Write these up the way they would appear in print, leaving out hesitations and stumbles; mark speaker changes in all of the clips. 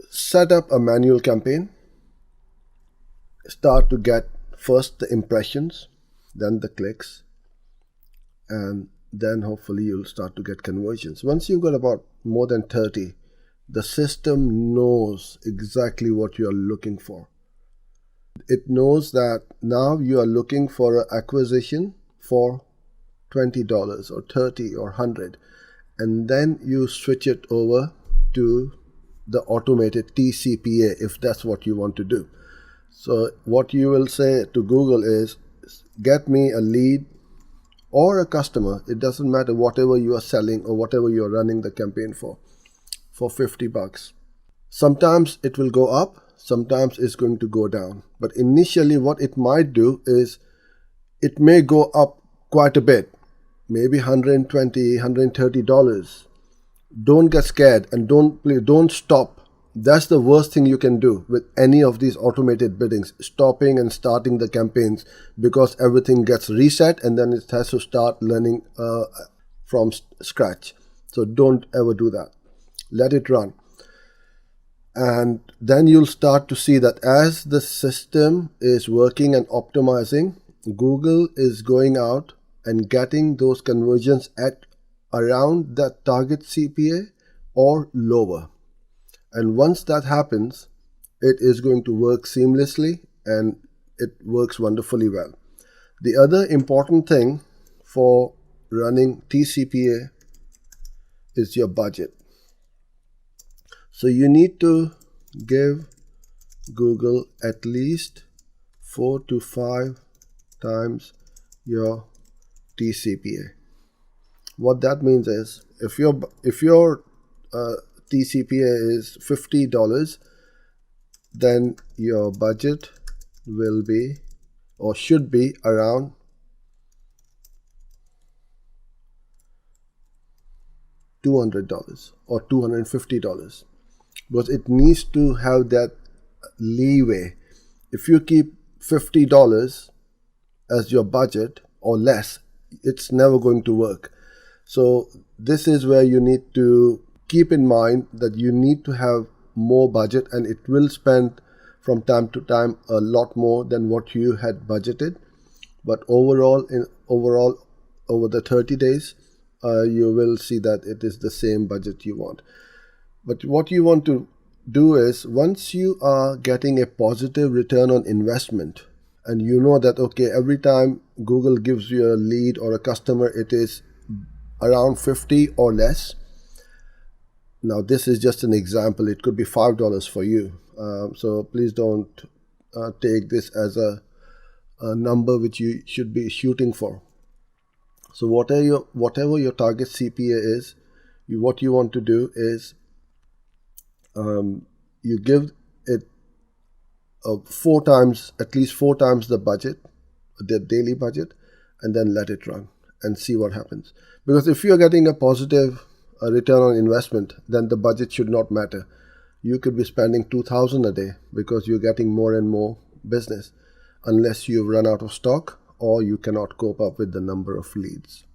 Speaker 1: set up a manual campaign, start to get first the impressions, then the clicks, and then hopefully you'll start to get conversions. Once you've got about more than 30, the system knows exactly what you're looking for. It knows that now you are looking for an acquisition for $20 or $30 or $100, and then you switch it over to the automated TCPA if that's what you want to do. So what you will say to Google is, get me a lead or a customer, it doesn't matter, whatever you are selling or whatever you're running the campaign for $50. Sometimes it will go up, sometimes it's going to go down. But initially what it might do is it may go up quite a bit, maybe $120, $130. Don't get scared and don't stop. That's the worst thing you can do with any of these automated biddings, stopping and starting the campaigns, because everything gets reset and then it has to start learning from scratch. So don't ever do that. Let it run. And then you'll start to see that as the system is working and optimizing, Google is going out and getting those conversions at around that target CPA or lower. And once that happens, it is going to work seamlessly and it works wonderfully well. The other important thing for running TCPA is your budget. So you need to give Google at least 4 to 5 times your TCPA. What that means is if your TCPA is $50, then your budget will be or should be around $200 or $250, because it needs to have that leeway. If you keep $50 as your budget or less, it's never going to work. So this is where you need to keep in mind that you need to have more budget, and it will spend from time to time a lot more than what you had budgeted. But overall over the 30 days, you will see that it is the same budget you want. But what you want to do is, once you are getting a positive return on investment, and you know that, okay, every time Google gives you a lead or a customer, it is around 50 or less. Now, this is just an example. It could be $5 for you. So please don't take this as a number which you should be shooting for. So whatever your target CPA is, what you want to do is you give it at least four times the budget, the daily budget, and then let it run and see what happens. Because if you're getting a positive return on investment, then the budget should not matter. You could be spending $2,000 a day because you're getting more and more business, unless you've run out of stock or you cannot cope up with the number of leads.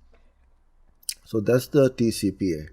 Speaker 1: So that's the TCPA.